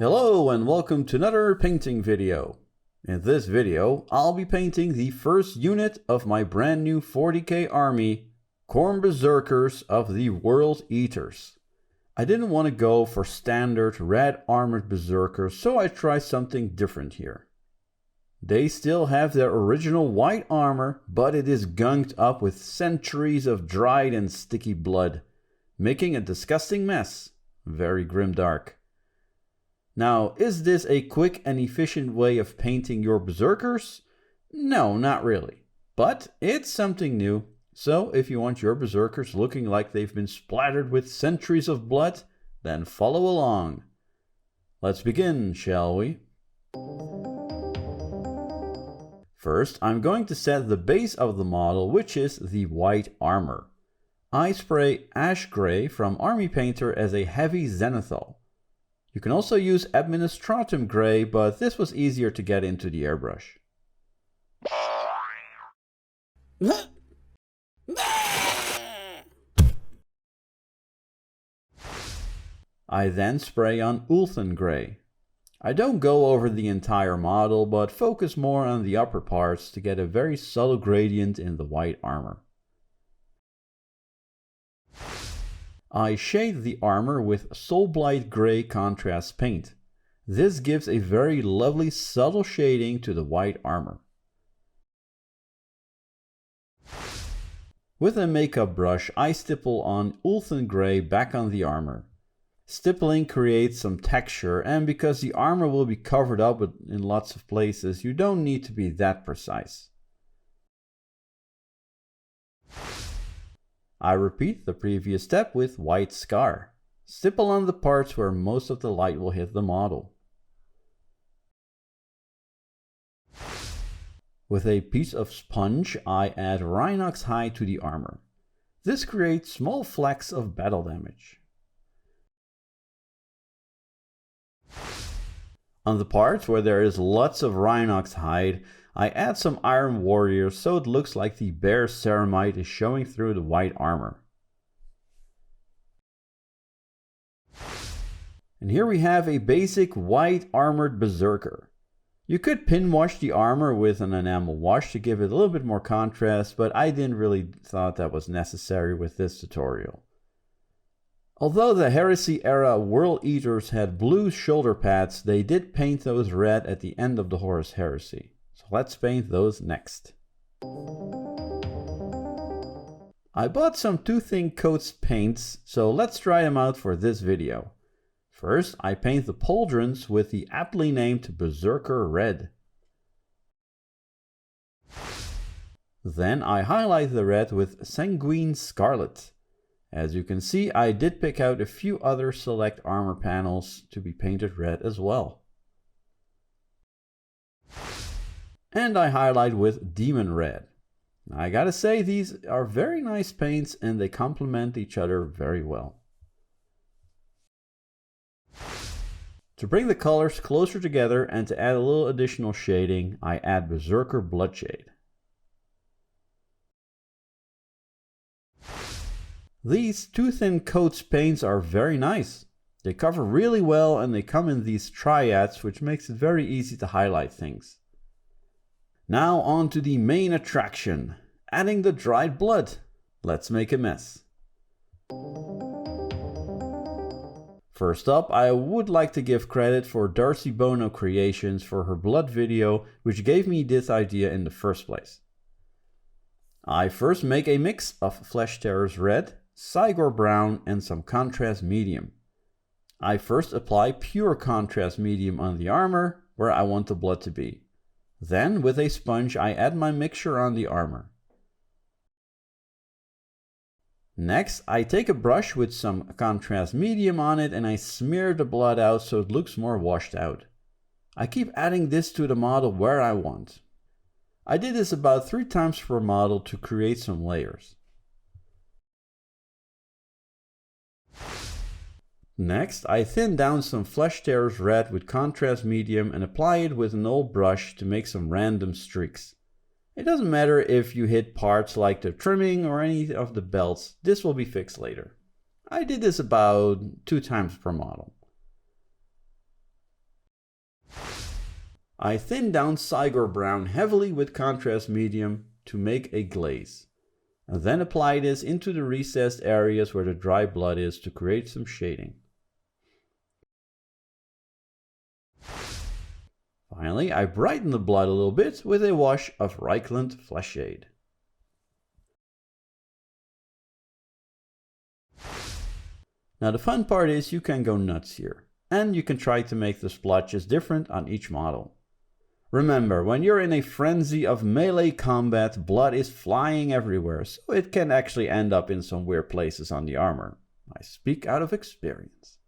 Hello and welcome to another painting video. In this video, I'll be painting the first unit of my brand new 40k army, Khorne Berzerkers of the World Eaters. I didn't want to go for standard red armored berserkers, so I tried something different here. They still have their original white armor, but it is gunked up with centuries of dried and sticky blood, making a disgusting mess. Very grimdark. Now, is this a quick and efficient way of painting your berserkers? No, not really. But it's something new. So if you want your berserkers looking like they've been splattered with centuries of blood, then follow along. Let's begin, shall we? First, I'm going to set the base of the model, which is the white armor. I spray ash gray from Army Painter as a heavy zenithal. You can also use Administratum Grey, but this was easier to get into the airbrush. I then spray on Ulthen Grey. I don't go over the entire model, but focus more on the upper parts to get a very subtle gradient in the white armor. I shade the armor with Soulblight Grey contrast paint. This gives a very lovely subtle shading to the white armor. With a makeup brush, I stipple on Ulthen Grey back on the armor. Stippling creates some texture, and because the armor will be covered up in lots of places, you don't need to be that precise. I repeat the previous step with white scar. Stipple on the parts where most of the light will hit the model. With a piece of sponge, I add Rhinox hide to the armor. This creates small flecks of battle damage. On the parts where there is lots of Rhinox hide, I add some Iron Warriors so it looks like the bare ceramite is showing through the white armor. And here we have a basic white armored berserker. You could pin wash the armor with an enamel wash to give it a little bit more contrast, but I didn't really thought that was necessary with this tutorial. Although the Heresy era World Eaters had blue shoulder pads, they did paint those red at the end of the Horus Heresy. So let's paint those next. I bought some 2 thin coats paints, so let's try them out for this video. First, I paint the pauldrons with the aptly named Berserker Red. Then I highlight the red with Sanguine Scarlet. As you can see, I did pick out a few other select armor panels to be painted red as well. And I highlight with Demon Red. I gotta say, these are very nice paints and they complement each other very well. To bring the colors closer together and to add a little additional shading, I add Berserker Bloodshade. These 2 thin coats paints are very nice. They cover really well and they come in these triads, which makes it very easy to highlight things. Now on to the main attraction, adding the dried blood. Let's make a mess. First up, I would like to give credit for Darcy Bono Creations for her blood video, which gave me this idea in the first place. I first make a mix of Flesh Terrors Red, Cygor Brown and some contrast medium. I first apply pure contrast medium on the armor where I want the blood to be. Then with a sponge I add my mixture on the armor. Next I take a brush with some contrast medium on it and I smear the blood out so it looks more washed out. I keep adding this to the model where I want. I did this about 3 times per model to create some layers. Next, I thin down some Flesh Terrors Red with contrast medium and apply it with an old brush to make some random streaks. It doesn't matter if you hit parts like the trimming or any of the belts, this will be fixed later. I did this about 2 times per model. I thin down Gore brown heavily with contrast medium to make a glaze, and then apply this into the recessed areas where the dry blood is to create some shading. Finally, I brighten the blood a little bit with a wash of Akhelian Fleshshade. Now the fun part is you can go nuts here, and you can try to make the splotches different on each model. Remember, when you're in a frenzy of melee combat, blood is flying everywhere, so it can actually end up in some weird places on the armor. I speak out of experience.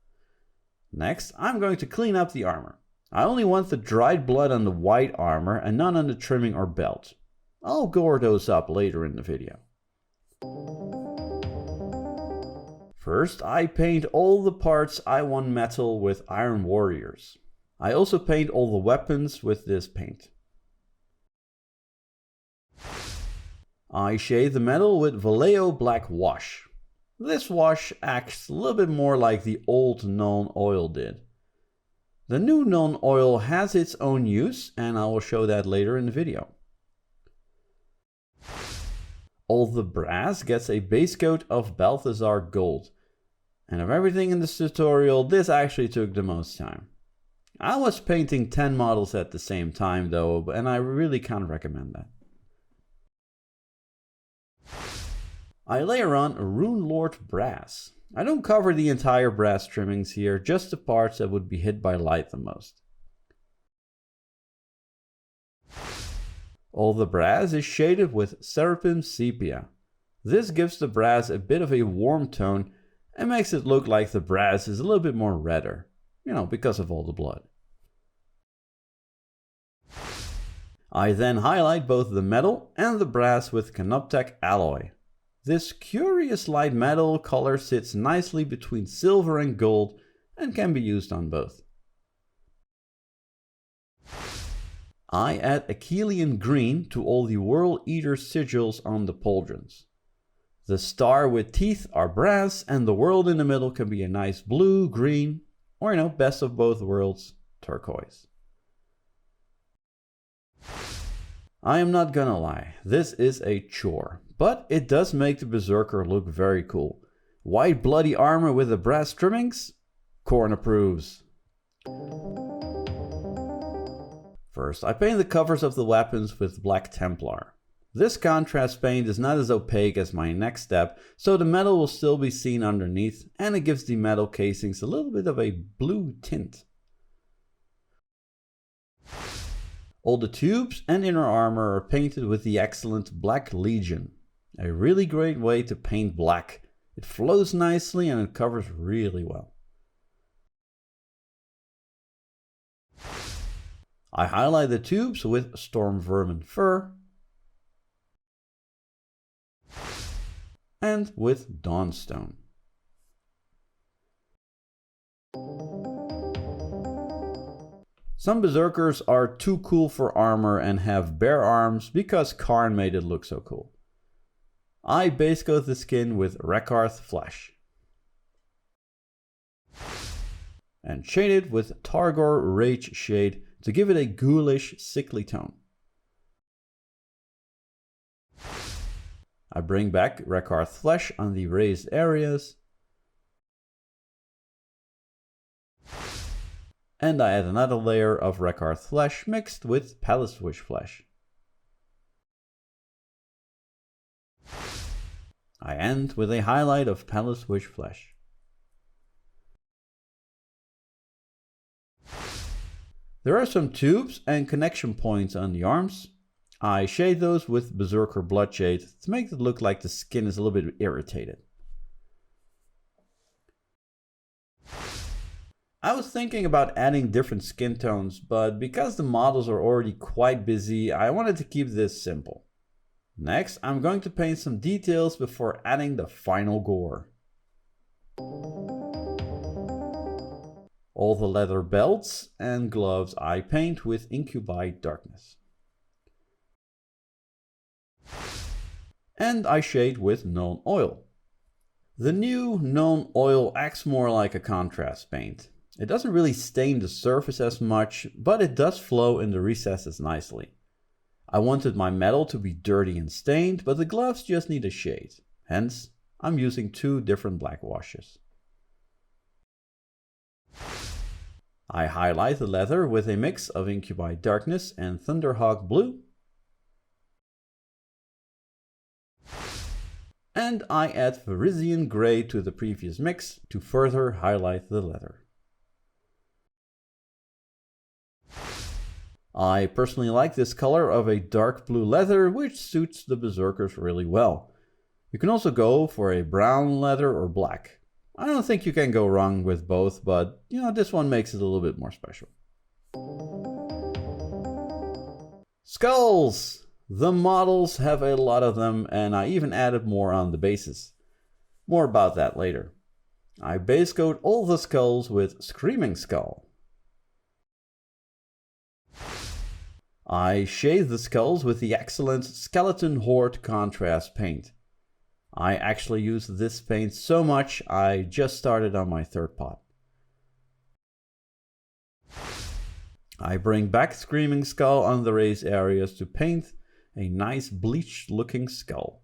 Next, I'm going to clean up the armor. I only want the dried blood on the white armor and none on the trimming or belt. I'll gore those up later in the video. First, I paint all the parts I want metal with Iron Warriors. I also paint all the weapons with this paint. I shade the metal with Vallejo Black Wash. This wash acts a little bit more like the old Nuln Oil did. The new Nuln Oil has its own use, and I will show that later in the video. All the brass gets a base coat of Balthasar Gold. And of everything in this tutorial, this actually took the most time. I was painting 10 models at the same time though, and I really can't recommend that. I layer on Rune Lord Brass. I don't cover the entire brass trimmings here, just the parts that would be hit by light the most. All the brass is shaded with Seraphim Sepia. This gives the brass a bit of a warm tone and makes it look like the brass is a little bit more redder, because of all the blood. I then highlight both the metal and the brass with Canoptek alloy. This curious light metal color sits nicely between silver and gold and can be used on both. I add Akhelian Green to all the World Eater sigils on the pauldrons. The star with teeth are brass and the world in the middle can be a nice blue, green, or best of both worlds, turquoise. I am not gonna lie, this is a chore, but it does make the Berserker look very cool. White bloody armor with the brass trimmings? Khorne approves. First, I paint the covers of the weapons with Black Templar. This contrast paint is not as opaque as my next step, so the metal will still be seen underneath, and it gives the metal casings a little bit of a blue tint. All the tubes and inner armor are painted with the excellent Black Legion. A really great way to paint black. It flows nicely and it covers really well. I highlight the tubes with Storm Vermin Fur and with Dawnstone. Some Berserkers are too cool for armor and have bare arms because Khorne made it look so cool. I base coat the skin with Rekarth Flesh and shade it with Targor Rage Shade to give it a ghoulish, sickly tone. I bring back Rekarth Flesh on the raised areas, and I add another layer of Rekarth Flesh mixed with Palace Wish Flesh. I end with a highlight of Palace Wish Flesh. There are some tubes and connection points on the arms. I shade those with Berserker Bloodshade to make it look like the skin is a little bit irritated. I was thinking about adding different skin tones, but because the models are already quite busy, I wanted to keep this simple. Next, I'm going to paint some details before adding the final gore. All the leather belts and gloves I paint with Incubi Darkness. And I shade with Nuln Oil. The new Nuln Oil acts more like a contrast paint. It doesn't really stain the surface as much, but it does flow in the recesses nicely. I wanted my metal to be dirty and stained, but the gloves just need a shade. Hence, I'm using 2 different black washes. I highlight the leather with a mix of Incubi Darkness and Thunderhawk Blue. And I add Akhelian Grey to the previous mix to further highlight the leather. I personally like this color of a dark blue leather, which suits the Berserkers really well. You can also go for a brown leather or black. I don't think you can go wrong with both, but this one makes it a little bit more special. Skulls! The models have a lot of them, and I even added more on the bases. More about that later. I base coat all the skulls with Screaming Skull. I shade the skulls with the excellent Skeleton Horde contrast paint. I actually use this paint so much, I just started on my 3rd pot. I bring back Screaming Skull on the raised areas to paint a nice bleached looking skull.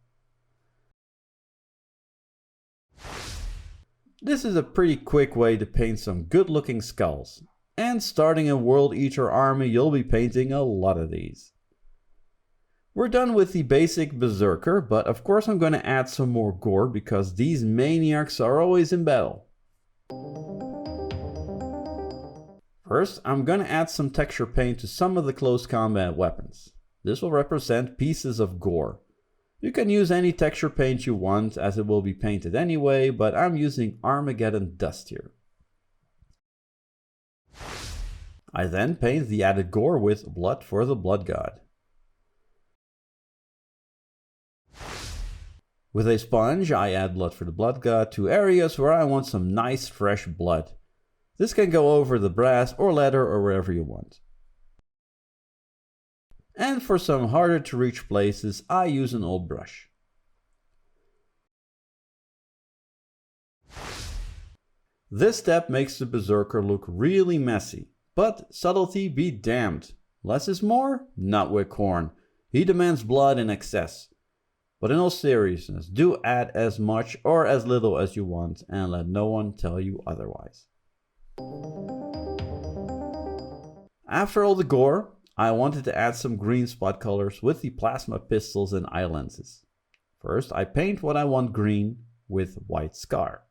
This is a pretty quick way to paint some good looking skulls. And starting a World Eater army, you'll be painting a lot of these. We're done with the basic Berserker, but of course I'm going to add some more gore because these maniacs are always in battle. First, I'm going to add some texture paint to some of the close combat weapons. This will represent pieces of gore. You can use any texture paint you want as it will be painted anyway, but I'm using Armageddon Dust here. I then paint the added gore with Blood for the Blood God. With a sponge, I add Blood for the Blood God to areas where I want some nice fresh blood. This can go over the brass or leather or wherever you want. And for some harder to reach places, I use an old brush. This step makes the Berserker look really messy. But subtlety be damned. Less is more? Not with Khorne. He demands blood in excess. But in all seriousness, do add as much or as little as you want and let no one tell you otherwise. After all the gore, I wanted to add some green spot colors with the plasma pistols and eye lenses. First, I paint what I want green with white scar.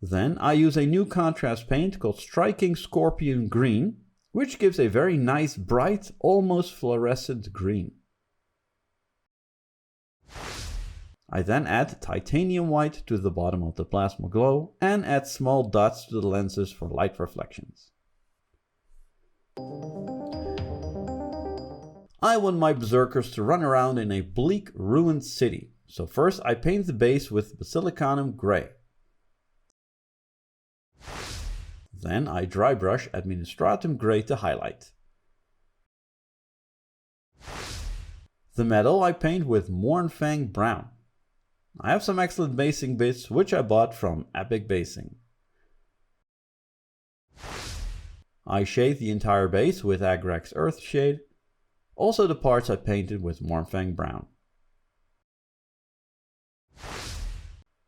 Then I use a new contrast paint called Striking Scorpion Green, which gives a very nice bright, almost fluorescent green. I then add titanium white to the bottom of the plasma glow and add small dots to the lenses for light reflections. I want my Berserkers to run around in a bleak, ruined city, so first I paint the base with Basilicanum Grey. Then I dry brush Administratum Grey to highlight. The metal I paint with Mournfang Brown. I have some excellent basing bits which I bought from Epic Basing. I shade the entire base with Agrax Earthshade, also the parts I painted with Mournfang Brown.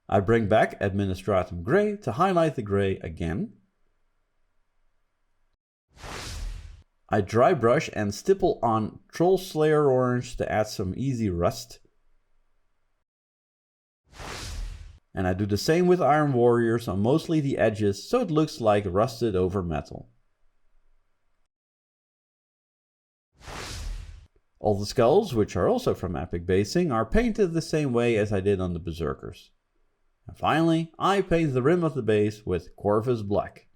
I bring back Administratum Grey to highlight the grey again. I dry brush and stipple on Troll Slayer Orange to add some easy rust. And I do the same with Iron Warriors on mostly the edges so it looks like rusted over metal. All the skulls, which are also from Epic Basing, are painted the same way as I did on the Berserkers. And finally, I paint the rim of the base with Corvus Black.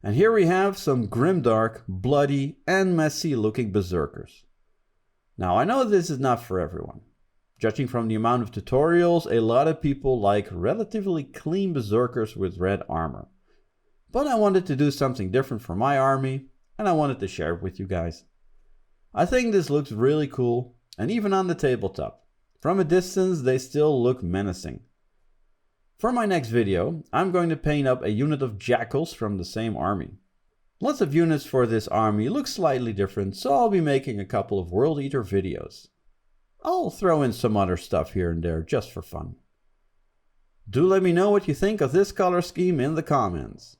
And here we have some grimdark, bloody and messy looking Berserkers. Now I know this is not for everyone. Judging from the amount of tutorials, a lot of people like relatively clean Berserkers with red armor. But I wanted to do something different for my army, and I wanted to share it with you guys. I think this looks really cool, and even on the tabletop. From a distance they still look menacing. For my next video, I'm going to paint up a unit of jackals from the same army. Lots of units for this army look slightly different, so I'll be making a couple of World Eater videos. I'll throw in some other stuff here and there just for fun. Do let me know what you think of this color scheme in the comments.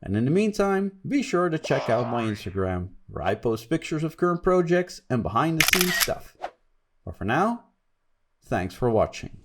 And in the meantime, be sure to check out my Instagram, where I post pictures of current projects and behind the scenes stuff. But for now, thanks for watching.